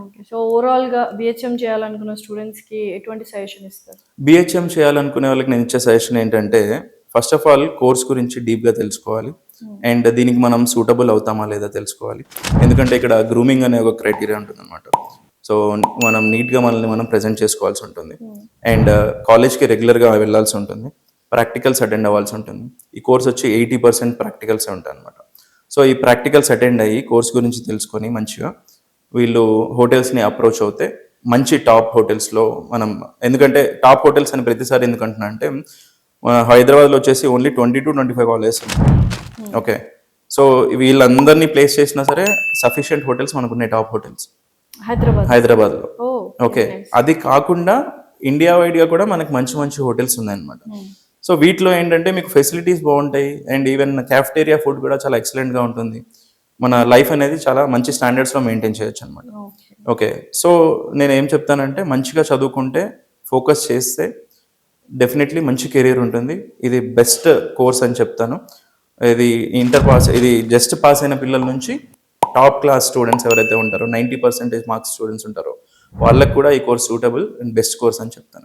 Okay. So ఓవరాల్‌గా BHM చేయాలనుకున్న స్టూడెంట్స్‌కి ఎటువంటి సజెషన్ ఇస్తారు? బీహెచ్ఎం చేయాలనుకునే వాళ్ళకి నేను ఇచ్చే సజెషన్ ఏంటంటే, ఫస్ట్ ఆఫ్ ఆల్ కోర్స్ గురించి డీప్‌గా తెలుసుకోవాలి. అండ్ దీనికి మనం సూటబుల్ అవుతామా లేదా తెలుసుకోవాలి. ఎందుకంటే ఇక్కడ గ్రూమింగ్ అనే ఒక క్రైటీరియా ఉంటుందన్నమాట. సో మనం నీట్‌గా మనల్ని మనం ప్రెజెంట్ చేసుకోవాల్సి ఉంటుంది. అండ్ కాలేజ్‌కి రెగ్యులర్‌గా వెళ్ళాల్సి ఉంటుంది. ప్రాక్టికల్స్ అటెండ్ అవ్వాల్సి ఉంటుంది. ఈ కోర్స్ వచ్చి 80% ప్రాక్టికల్సే ఉంటాయన్నమాట. సో ఈ ప్రాక్టికల్స్ అటెండ్ అయ్యి కోర్స్ గురించి తెలుసుకొని మంచిగా వీళ్ళు హోటల్స్ని అప్రోచ్ అవుతే మంచి టాప్ హోటల్స్లో మనం, ఎందుకంటే టాప్ హోటల్స్ అని ప్రతిసారి ఎందుకు అంటున్నా అంటే హైదరాబాద్లో వచ్చేసి ఓన్లీ 20-25 కాలేజెస్ ఉన్నాయి. ఓకే, సో వీళ్ళందరినీ ప్లేస్ చేసినా సరే సఫిషియెంట్ హోటల్స్ మనకున్నాయి, టాప్ హోటల్స్ హైదరాబాద్లో. ఓకే, అది కాకుండా ఇండియా వైడ్గా కూడా మనకు మంచి మంచి హోటల్స్ ఉన్నాయన్నమాట. సో వీటిలో ఏంటంటే మీకు ఫెసిలిటీస్ బాగుంటాయి అండ్ ఈవెన్ క్యాఫ్టేరియా ఫుడ్ కూడా చాలా ఎక్సలెంట్గా ఉంటుంది. మన లైఫ్ అనేది చాలా మంచి స్టాండర్డ్స్లో మెయింటైన్ చేయొచ్చు అనమాట. ఓకే, సో నేను ఏం చెప్తానంటే మంచిగా చదువుకుంటే, ఫోకస్ చేస్తే డెఫినెట్లీ మంచి కెరీర్ ఉంటుంది. ఇది బెస్ట్ కోర్స్ అని చెప్తాను. ఇది జస్ట్ పాస్ అయిన పిల్లల నుంచి టాప్ క్లాస్ స్టూడెంట్స్ ఎవరైతే ఉంటారో 90% మార్క్స్ స్టూడెంట్స్ ఉంటారో వాళ్ళకు కూడా ఈ course suitable and best course అని చెప్తాను.